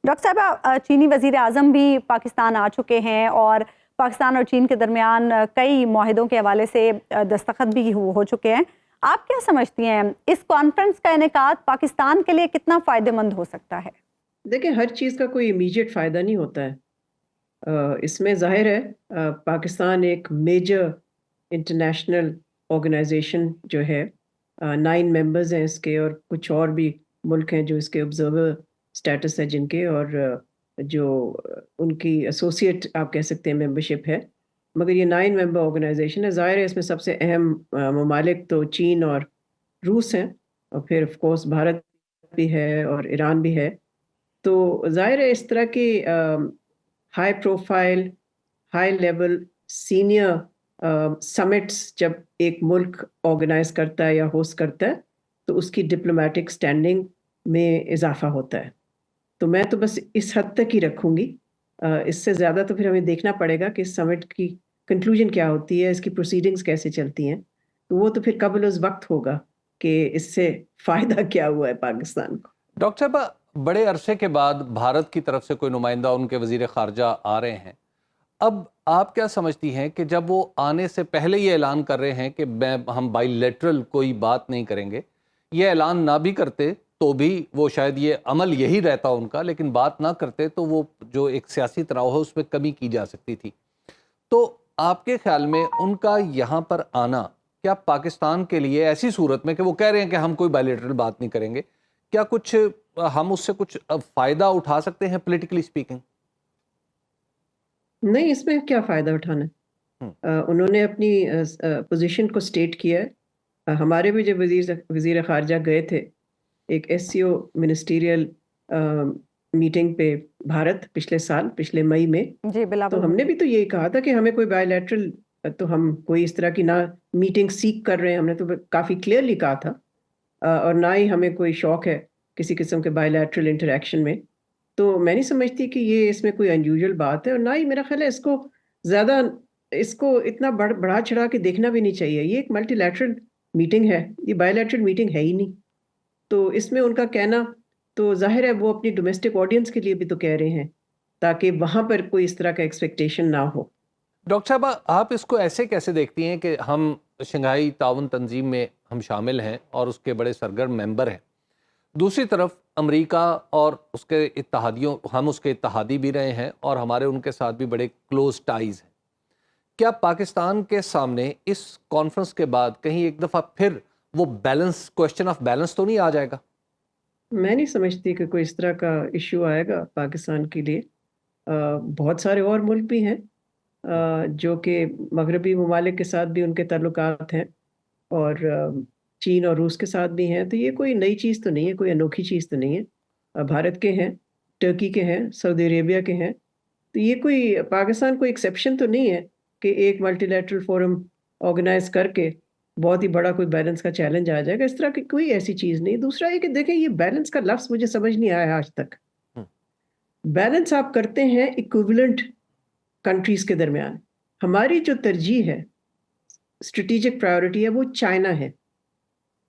Doctor صاحب، چینی وزیر اعظم بھی پاکستان آ چکے ہیں اور پاکستان اور چین کے درمیان کئی معاہدوں کے حوالے سے دستخط بھی ہو چکے ہیں. آپ کیا سمجھتی ہیں اس کانفرنس کا انعقاد پاکستان کے لیے کتنا فائدہ مند ہو سکتا ہے؟ دیکھیں، ہر چیز کا کوئی امیجیٹ فائدہ نہیں ہوتا ہے. اس میں ظاہر ہے پاکستان ایک میجر انٹرنیشنل آرگنائزیشن جو ہے، 9 ممبرز ہیں اس کے، اور کچھ اور بھی ملک ہیں جو اس کے آبزرور سٹیٹس ہے جن کے، اور جو ان کی ایسوسیٹ آپ کہہ سکتے ہیں ممبرشپ ہے. مگر یہ 9 ممبر آرگنائزیشن ہے. ظاہر ہے اس میں سب سے اہم ممالک تو چین اور روس ہیں، اور پھر آف کورس بھارت بھی ہے اور ایران بھی ہے. تو ظاہر ہے اس طرح کی high profile, high level, senior summits جب ایک ملک آرگنائز کرتا ہے یا ہوسٹ کرتا ہے تو اس کی ڈپلومیٹک سٹینڈنگ میں اضافہ ہوتا ہے. تو میں تو بس اس حد تک ہی رکھوں گی. اس سے زیادہ تو پھر ہمیں دیکھنا پڑے گا کہ اس سمٹ کی کنکلوژن کیا ہوتی ہے، اس کی پروسیڈنگز کیسے چلتی ہیں. تو وہ تو پھر قبل از وقت ہوگا کہ اس سے فائدہ کیا ہوا ہے پاکستان کو. ڈاکٹر صاحب، بڑے عرصے کے بعد بھارت کی طرف سے کوئی نمائندہ، ان کے وزیر خارجہ آ رہے ہیں. اب آپ کیا سمجھتی ہیں کہ جب وہ آنے سے پہلے یہ اعلان کر رہے ہیں کہ ہم بائی لیٹرل کوئی بات نہیں کریں گے، یہ اعلان نہ بھی کرتے تو بھی وہ شاید یہ عمل یہی رہتا ان کا، لیکن بات نہ کرتے تو وہ جو ایک سیاسی تناؤ ہے اس میں کمی کی جا سکتی تھی. تو آپ کے خیال میں ان کا یہاں پر آنا کیا پاکستان کے لیے ایسی صورت میں کہ وہ کہہ رہے ہیں کہ ہم کوئی بائی لیٹرل بات نہیں کریں گے، کیا کچھ ہم اس سے کچھ فائدہ اٹھا سکتے ہیں پولیٹیکلی اسپیکنگ؟ نہیں، اس میں کیا فائدہ اٹھانا ہے؟ انہوں نے اپنی پوزیشن کو سٹیٹ کیا ہے. ہمارے بھی جب وزیر خارجہ گئے تھے ایک ایس سی او منسٹیریل میٹنگ پہ بھارت پچھلے سال، پچھلے مئی میں، جی تو ہم نے بھی تو یہی کہا تھا کہ ہمیں کوئی بائی لیٹرل، تو ہم کوئی اس طرح کی نہ میٹنگ سیک کر رہے ہیں. ہم نے تو کافی کلیئرلی کہا تھا، اور نہ ہی ہمیں کوئی شوق ہے کسی قسم کے بائی لیٹرل انٹریکشن میں. تو میں نہیں سمجھتی کہ یہ اس میں کوئی انیوژل بات ہے، اور نہ ہی میرا خیال ہے اس کو زیادہ، اس کو اتنا بڑھا چڑھا کے دیکھنا بھی نہیں چاہیے. یہ ایک ملٹی لیٹرل میٹنگ ہے، یہ بائی لیٹرل میٹنگ ہے ہی نہیں. تو اس میں ان کا کہنا تو ظاہر ہے وہ اپنی ڈومیسٹک آڈینس کے لیے بھی تو کہہ رہے ہیں تاکہ وہاں پر کوئی اس طرح کا ایکسپیکٹیشن نہ ہو. ڈاکٹر صاحبہ، آپ اس کو ایسے کیسے دیکھتی ہیں کہ ہم شنگھائی تعاون تنظیم میں ہم شامل ہیں اور اس کے بڑے سرگرم ممبر ہیں، دوسری طرف امریکہ اور اس کے اتحادیوں، ہم اس کے اتحادی بھی رہے ہیں اور ہمارے ان کے ساتھ بھی بڑے کلوز ٹائز ہیں. کیا پاکستان کے سامنے اس کانفرنس کے بعد کہیں ایک دفعہ پھر وہ بیلنس، کوشچن آف بیلنس تو نہیں آ جائے گا؟ میں نہیں سمجھتی کہ کوئی اس طرح کا ایشو آئے گا پاکستان کے لیے. بہت سارے اور ملک بھی ہیں جو کہ مغربی ممالک کے ساتھ بھی ان کے تعلقات ہیں، اور چین اور روس کے ساتھ بھی ہیں. تو یہ کوئی نئی چیز تو نہیں ہے، کوئی انوکھی چیز تو نہیں ہے. بھارت کے ہیں، ٹرکی کے ہیں، سعودی عربیہ کے ہیں. تو یہ کوئی پاکستان کوئی ایکسیپشن تو نہیں ہے کہ ایک ملٹی لیٹرل فورم آرگنائز کر کے بہت ہی بڑا کوئی بیلنس کا چیلنج آ جائے گا. اس طرح کی کوئی ایسی چیز نہیں. دوسرا یہ کہ دیکھیں، یہ بیلنس کا لفظ مجھے سمجھ نہیں آیا آج تک. بیلنس آپ کرتے ہیں ایکویولنٹ کنٹریز کے درمیان. ہماری جو ترجیح ہے، اسٹریٹجک پرائیورٹی ہے، وہ چائنا ہے،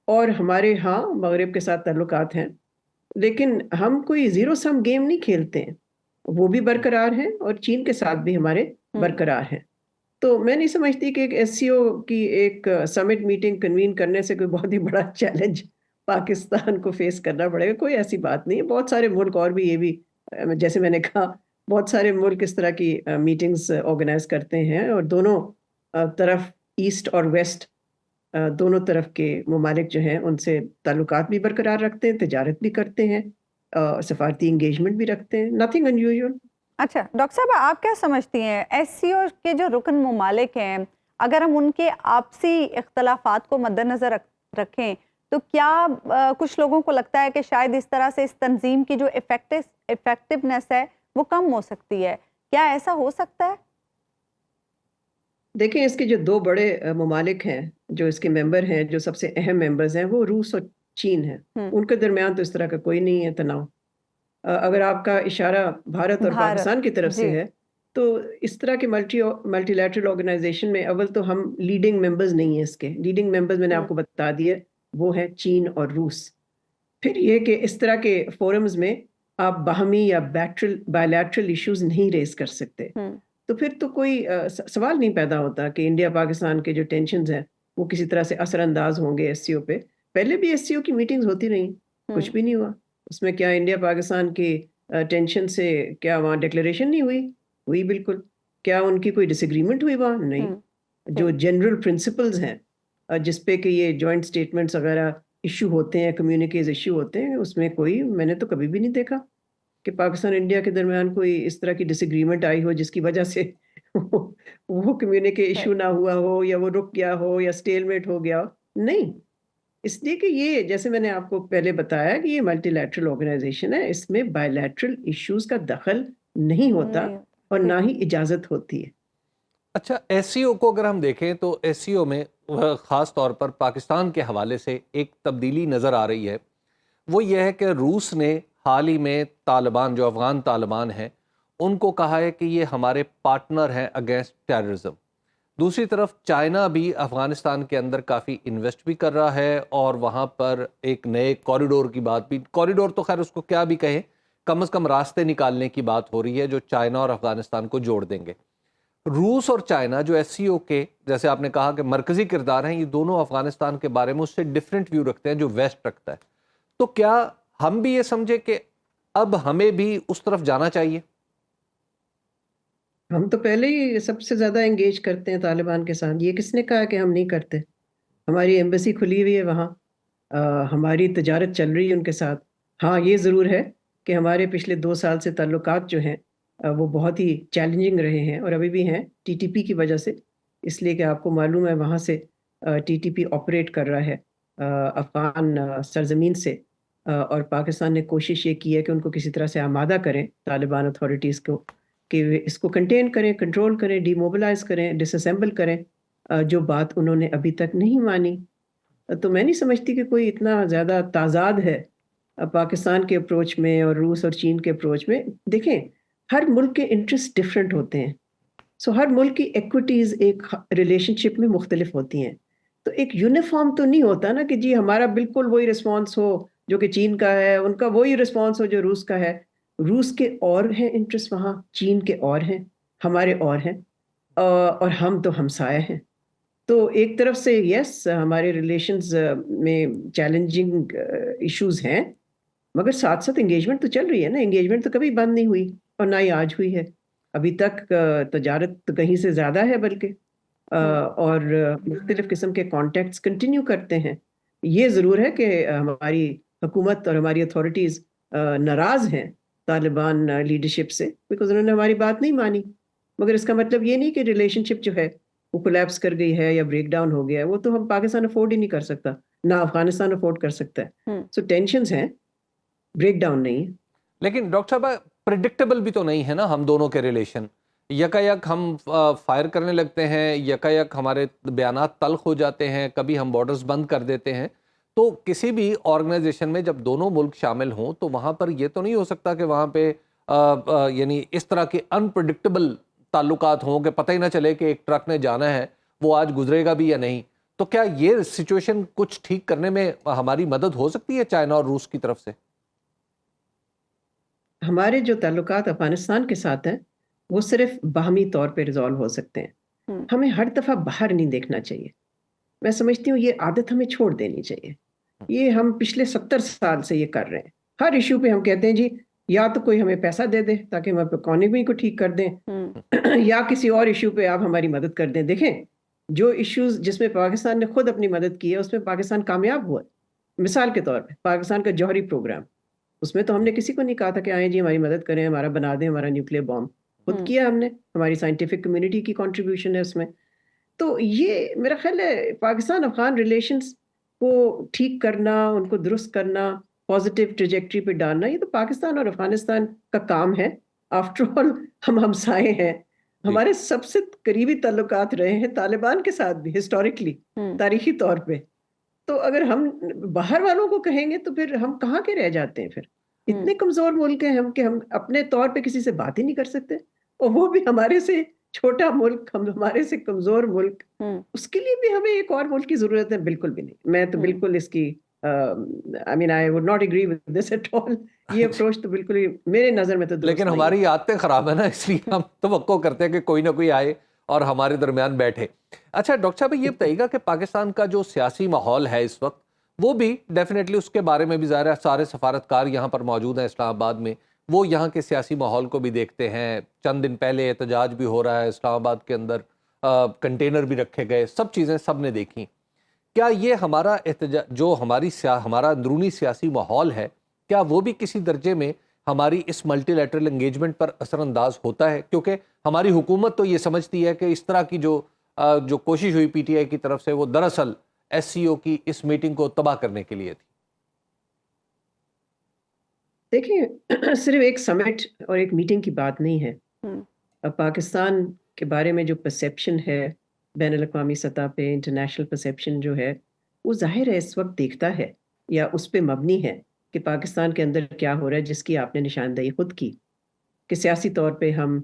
اور ہمارے ہاں مغرب کے ساتھ تعلقات ہیں، لیکن ہم کوئی زیرو سم گیم نہیں کھیلتے ہیں. وہ بھی برقرار ہیں اور چین کے ساتھ بھی ہمارے برقرار ہیں. تو میں نہیں سمجھتی کہ ایک ایس سی او کی ایک سمٹ میٹنگ کنوین کرنے سے کوئی بہت ہی بڑا چیلنج پاکستان کو فیس کرنا پڑے گا. کوئی ایسی بات نہیں ہے. بہت سارے ملک اور بھی، یہ بھی جیسے میں نے کہا، بہت سارے ملک اس طرح کی میٹنگز آرگنائز کرتے ہیں، اور دونوں طرف، ایسٹ اور ویسٹ، دونوں طرف کے ممالک جو ہیں ان سے تعلقات بھی برقرار رکھتے ہیں، تجارت بھی کرتے ہیں، سفارتی انگیجمنٹ بھی رکھتے ہیں. Nothing unusual. اچھا ڈاکٹر صاحب، آپ کیا سمجھتی ہیں ایس سی او کے جو رکن ممالک ہیں، اگر ہم ان کے آپسی اختلافات کو مد نظر رکھیں تو کیا کچھ لوگوں کو لگتا ہے کہ شاید اس طرح سے اس تنظیم کی جو افیکٹونیس ہے وہ کم ہو سکتی ہے؟ کیا ایسا ہو سکتا ہے؟ دیکھیں، اس کے جو 2 بڑے ممالک ہیں جو اس کے ممبر ہیں، جو سب سے اہم ممبرز ہیں، وہ روس اور چین ہیں. ان کے درمیان تو اس طرح کا کوئی نہیں ہے تناؤ. اگر آپ کا اشارہ بھارت اور پاکستان کی طرف سے ہے تو اس طرح کے ملٹی لیٹرل آرگنائزیشن میں اول تو ہم لیڈنگ ممبرز نہیں ہیں. اس کے لیڈنگ ممبرز میں نے آپ کو بتا دیے، وہ ہیں چین اور روس. پھر یہ کہ اس طرح کے فورمز میں آپ باہمی یا بائیلیٹرل ایشوز نہیں ریز کر سکتے، تو پھر تو کوئی سوال نہیں پیدا ہوتا کہ انڈیا پاکستان کے جو ٹینشنز ہیں وہ کسی طرح سے اثر انداز ہوں گے ایس سی او پہ. پہلے بھی ایس سی او کی میٹنگز ہوتی رہیں، کچھ بھی نہیں ہوا. اس میں کیا انڈیا پاکستان کی ٹینشن سے کیا وہاں ڈکلیریشن نہیں ہوئی بالکل. کیا ان کی کوئی ڈس ایگریمنٹ ہوئی وہاں؟ نہیں. جو جنرل پرنسپلز ہیں جس پہ کہ یہ جوائنٹ اسٹیٹمنٹس وغیرہ ایشو ہوتے ہیں، کمیونیکیز ایشو ہوتے ہیں، اس میں کوئی میں نے تو کبھی بھی نہیں دیکھا کہ پاکستان انڈیا کے درمیان کوئی اس طرح کی ڈس ایگریمنٹ آئی ہو جس کی وجہ سے وہ کمیونیکے ایشو نہ ہوا ہو یا وہ رک گیا ہو یا اسٹیل میٹ ہو گیا ہو. نہیں، اس لیے کہ یہ جیسے میں نے آپ کو پہلے بتایا کہ یہ ملٹی لیٹرل آرگنائزیشن ہے، اس میں بائی لیٹرل ایشوز کا دخل نہیں ہوتا اور نہ ہی اجازت ہوتی ہے. اچھا، ایس سی او کو اگر ہم دیکھیں تو ایس سی او میں خاص طور پر پاکستان کے حوالے سے ایک تبدیلی نظر آ رہی ہے. وہ یہ ہے کہ روس نے حال ہی میں طالبان، جو افغان طالبان ہیں، ان کو کہا ہے کہ یہ ہمارے پارٹنر ہیں اگینسٹ ٹیررزم. دوسری طرف چائنا بھی افغانستان کے اندر کافی انویسٹ بھی کر رہا ہے اور وہاں پر ایک نئے کوریڈور کی بات بھی، کوریڈور تو خیر اس کو کیا بھی کہیں، کم از کم راستے نکالنے کی بات ہو رہی ہے جو چائنا اور افغانستان کو جوڑ دیں گے. روس اور چائنا جو ایس سی او کے جیسے آپ نے کہا کہ مرکزی کردار ہیں، یہ دونوں افغانستان کے بارے میں اس سے ڈیفرنٹ ویو رکھتے ہیں جو ویسٹ رکھتا ہے. تو کیا ہم بھی یہ سمجھے کہ اب ہمیں بھی اس طرف جانا چاہیے؟ ہم تو پہلے ہی سب سے زیادہ انگیج کرتے ہیں طالبان کے ساتھ. یہ کس نے کہا کہ ہم نہیں کرتے؟ ہماری ایمبیسی کھلی ہوئی ہے وہاں، ہماری تجارت چل رہی ہے ان کے ساتھ. ہاں یہ ضرور ہے کہ ہمارے پچھلے 2 سال سے تعلقات جو ہیں وہ بہت ہی چیلنجنگ رہے ہیں اور ابھی بھی ہیں ٹی ٹی پی کی وجہ سے. اس لیے کہ آپ کو معلوم ہے وہاں سے ٹی ٹی پی آپریٹ کر رہا ہے افغان سرزمین سے، اور پاکستان نے کوشش یہ کی ہے کہ ان کو کسی طرح سے آمادہ کریں طالبان اتھارٹیز کو کہ اس کو کنٹین کریں، کنٹرول کریں، ڈی موبلائز کریں، ڈس اسمبل کریں، جو بات انہوں نے ابھی تک نہیں مانی. تو میں نہیں سمجھتی کہ کوئی اتنا زیادہ تضاد ہے پاکستان کے اپروچ میں اور روس اور چین کے اپروچ میں. دیکھیں، ہر ملک کے انٹرسٹ ڈفرینٹ ہوتے ہیں، سو ہر ملک کی ایکویٹیز ایک ریلیشن شپ میں مختلف ہوتی ہیں. تو ایک یونیفارم تو نہیں ہوتا نا کہ جی ہمارا بالکل وہی رسپانس ہو جو کہ چین کا ہے، ان کا وہی رسپانس ہو جو روس کا ہے. روس کے اور ہیں انٹرسٹ وہاں، چین کے اور ہیں، ہمارے اور ہیں، اور ہم تو ہمسائے ہیں. تو ایک طرف سے یس ہمارے ریلیشنز میں چیلنجنگ ایشوز ہیں، مگر ساتھ ساتھ انگیجمنٹ تو چل رہی ہے نا. انگیجمنٹ تو کبھی بند نہیں ہوئی اور نہ ہی آج ہوئی ہے. ابھی تک تجارت تو کہیں سے زیادہ ہے بلکہ، اور مختلف قسم کے کانٹیکٹس کنٹینیو کرتے ہیں. یہ ضرور ہے کہ ہماری حکومت اور ہماری اتھارٹیز ناراض ہیں طالبان لیڈرشپ سے بیکاز انہوں نے ہماری بات نہیں مانی. مگر اس کا مطلب یہ نہیں کہ ریلیشن شپ جو ہے وہ کولیپس کر گئی ہے یا بریک ڈاؤن ہو گیا ہے. وہ تو ہم پاکستان افورڈ ہی نہیں کر سکتا، نہ افغانستان افورڈ کر سکتا ہے. سو ٹینشنز ہیں، بریک ڈاؤن نہیں ہے. لیکن ڈاکٹر صاحب پریڈکٹیبل بھی تو نہیں ہے نا ہم دونوں کے ریلیشن. یکا یک ہم فائر کرنے لگتے ہیں، یکا یک ہمارے بیانات تلخ ہو جاتے ہیں، کبھی ہم بارڈرز بند کر دیتے ہیں. تو کسی بھی آرگنائزیشن میں جب دونوں ملک شامل ہوں تو وہاں پر یہ تو نہیں ہو سکتا کہ وہاں پہ یعنی اس طرح کے انپریڈکٹیبل تعلقات ہوں کہ پتہ ہی نہ چلے کہ ایک ٹرک نے جانا ہے وہ آج گزرے گا بھی یا نہیں. تو کیا یہ سچویشن کچھ ٹھیک کرنے میں ہماری مدد ہو سکتی ہے چائنا اور روس کی طرف سے؟ ہمارے جو تعلقات افغانستان کے ساتھ ہیں وہ صرف باہمی طور پہ ریزالو ہو سکتے ہیں. ہمیں ہر دفعہ باہر نہیں دیکھنا چاہیے. میں سمجھتی ہوں یہ عادت ہمیں چھوڑ دینی چاہیے. یہ ہم پچھلے 70 سال سے یہ کر رہے ہیں. ہر ایشو پہ ہم کہتے ہیں جی یا تو کوئی ہمیں پیسہ دے دے تاکہ ہم اکانومی کو ٹھیک کر دیں، یا کسی اور ایشو پہ آپ ہماری مدد کر دیں. دیکھیں جو ایشوز جس میں پاکستان نے خود اپنی مدد کی ہے اس میں پاکستان کامیاب ہوا ہے. مثال کے طور پہ پاکستان کا جوہری پروگرام، اس میں تو ہم نے کسی کو نہیں کہا تھا کہ آئیں جی ہماری مدد کریں، ہمارا بنا دیں ہمارا نیوکلیر بام. خود کیا ہم نے، ہماری سائنٹیفک کمیونٹی کی کنٹریبیوشن ہے اس میں. تو یہ میرا خیال ہے پاکستان افغان ریلیشنز کو ٹھیک کرنا، ان کو درست کرنا، پازیٹیو ٹریجیکٹری پہ ڈالنا، یہ تو پاکستان اور افغانستان کا کام ہے. آفٹر آل ہم ہمسائے ہیں. ہمارے سب سے قریبی تعلقات رہے ہیں طالبان کے ساتھ بھی ہسٹوریکلی، تاریخی طور پہ. تو اگر ہم باہر والوں کو کہیں گے تو پھر ہم کہاں کے رہ جاتے ہیں؟ پھر اتنے کمزور ملک ہیں ہم کہ ہم اپنے طور پہ کسی سے بات ہی نہیں کر سکتے، اور وہ بھی ہمارے سے چھوٹا ملک، ہمارے سے کمزور ملک. اس کے لیے بھی ہمیں ایک اور ملک کی ضرورت ہے؟ بالکل بھی نہیں. میں تو بالکل اس کی I mean, I would not agree with this at all. یہ اپروچ تو بالکل ہی میرے نظر میں تو درست لیکن نہیں ہے. ہماری عادتیں خراب ہیں نا، اس لیے ہم توقع کرتے ہیں کہ کوئی نہ کوئی آئے اور ہمارے درمیان بیٹھے. اچھا ڈاکٹر صاحب یہ بتائیے گا کہ پاکستان کا جو سیاسی ماحول ہے اس وقت، وہ بھی ڈیفینیٹلی اس کے بارے میں بھی ظاہر ہے سارے سفارتکار یہاں پر موجود ہیں اسلام آباد میں، وہ یہاں کے سیاسی ماحول کو بھی دیکھتے ہیں. چند دن پہلے احتجاج بھی ہو رہا ہے اسلام آباد کے اندر، کنٹینر بھی رکھے گئے، سب چیزیں سب نے دیکھی. کیا یہ ہمارا احتجاج جو ہمارا اندرونی سیاسی ماحول ہے، کیا وہ بھی کسی درجے میں ہماری اس ملٹی لیٹرل انگیجمنٹ پر اثر انداز ہوتا ہے؟ کیونکہ ہماری حکومت تو یہ سمجھتی ہے کہ اس طرح کی جو کوشش ہوئی پی ٹی آئی کی طرف سے، وہ دراصل ایس سی او کی اس میٹنگ کو تباہ کرنے کے لیے تھی. دیکھیں صرف ایک سمٹ اور ایک میٹنگ کی بات نہیں ہے. اب پاکستان کے بارے میں جو پرسیپشن ہے بین الاقوامی سطح پہ، انٹرنیشنل پرسیپشن جو ہے، وہ ظاہر ہے اس وقت دیکھتا ہے یا اس پہ مبنی ہے کہ پاکستان کے اندر کیا ہو رہا ہے، جس کی آپ نے نشاندہی خود کی کہ سیاسی طور پہ ہم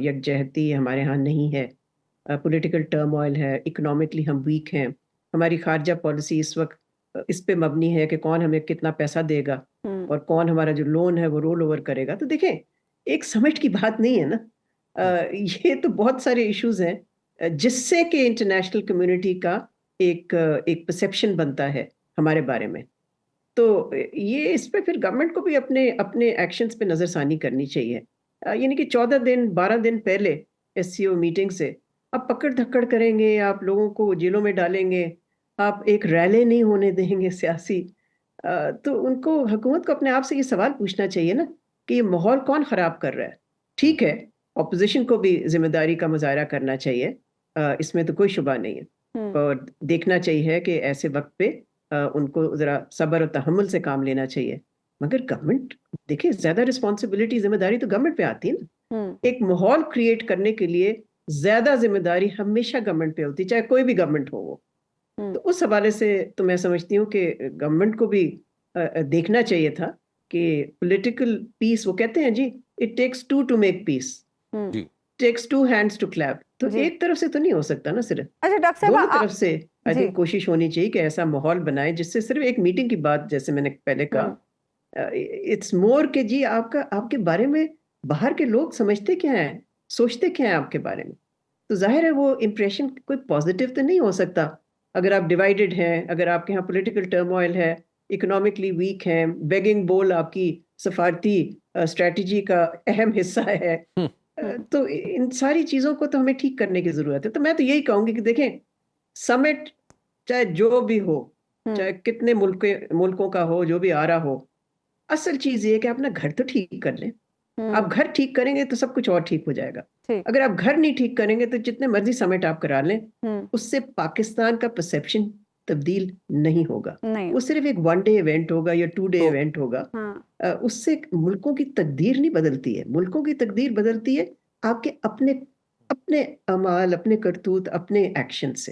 یکجہتی ہمارے ہاں نہیں ہے، پولیٹیکل ٹرموائل ہے، اکنامکلی ہم ویک ہیں، ہماری خارجہ پالیسی اس وقت اس پہ مبنی ہے کہ کون ہمیں کتنا پیسہ دے گا اور کون ہمارا جو لون ہے وہ رول اوور کرے گا. تو دیکھیں ایک سمٹ کی بات نہیں ہے نا، یہ تو بہت سارے ایشوز ہیں جس سے کہ انٹرنیشنل کمیونٹی کا ایک پرسیپشن بنتا ہے ہمارے بارے میں. تو یہ اس پہ پھر گورنمنٹ کو بھی اپنے ایکشنز پہ نظر ثانی کرنی چاہیے. یعنی کہ 12 دن پہلے ایس سی او میٹنگ سے آپ پکڑ دھکڑ کریں گے، آپ لوگوں کو جیلوں میں ڈالیں گے، آپ ایک ریلی نہیں ہونے دیں گے سیاسی. تو ان کو، حکومت کو اپنے آپ سے یہ سوال پوچھنا چاہیے نا کہ یہ ماحول کون خراب کر رہا ہے. ٹھیک ہے اپوزیشن کو بھی ذمہ داری کا مظاہرہ کرنا چاہیے، اس میں تو کوئی شبہ نہیں ہے، اور دیکھنا چاہیے کہ ایسے وقت پہ ان کو ذرا صبر و تحمل سے کام لینا چاہیے. مگر گورنمنٹ دیکھیں زیادہ رسپانسبلٹی، ذمہ داری تو گورنمنٹ پہ آتی ہے نا. ایک ماحول کریٹ کرنے کے لیے زیادہ ذمہ داری ہمیشہ گورنمنٹ پہ ہوتی ہے، چاہے کوئی بھی گورنمنٹ ہو وہ. تو اس حوالے سے تو میں سمجھتی ہوں کہ گورنمنٹ کو بھی دیکھنا چاہیے تھا کہ پولیٹیکل پیس، وہ کہتے ہیں جی it takes two to make peace, takes two hands to clap. تو ایک طرف سے تو نہیں ہو سکتا نا صرف. اچھا ڈاکٹر دونوں صاحب طرف سے آئی تھنک کوشش ہونی چاہیے کہ ایسا ماحول بنائے جس سے صرف ایک میٹنگ کی بات، جیسے میں نے پہلے کہا، اٹس مور کہ جی آپ کے بارے میں باہر کے لوگ سمجھتے کیا ہیں، سوچتے کیا ہیں آپ کے بارے میں. تو ظاہر ہے وہ امپریشن کوئی پازیٹیو تو نہیں ہو سکتا اگر آپ ڈیوائیڈڈ ہیں، اگر آپ کے یہاں پولیٹیکل ٹرموائل ہے، اکنامکلی ویک ہیں، بیگنگ بول آپ کی سفارتی اسٹریٹجی کا اہم حصہ ہے. تو ان ساری چیزوں کو تو ہمیں ٹھیک کرنے کی ضرورت ہے. تو میں تو یہی کہوں گی کہ دیکھیں سمٹ چاہے جو بھی ہو، چاہے کتنے ملکوں کا ہو، جو بھی آ رہا ہو، اصل چیز یہ ہے کہ اپنا گھر تو ٹھیک کر لیں. آپ گھر ٹھیک کریں گے تو سب کچھ اور ٹھیک ہو جائے گا. اگر آپ گھر نہیں ٹھیک کریں گے تو جتنے مرضی سمٹ آپ کرا لیں، اس سے پاکستان کا پرسیپشن تبدیل نہیں ہوگا. وہ صرف ایک 1 ڈے ایونٹ ہوگا یا 2 ڈے ایونٹ ہوگا. اس سے ملکوں کی تقدیر نہیں بدلتی ہے. ملکوں کی تقدیر بدلتی ہے آپ کے اپنے اعمال، اپنے کرتوت، اپنے ایکشن سے.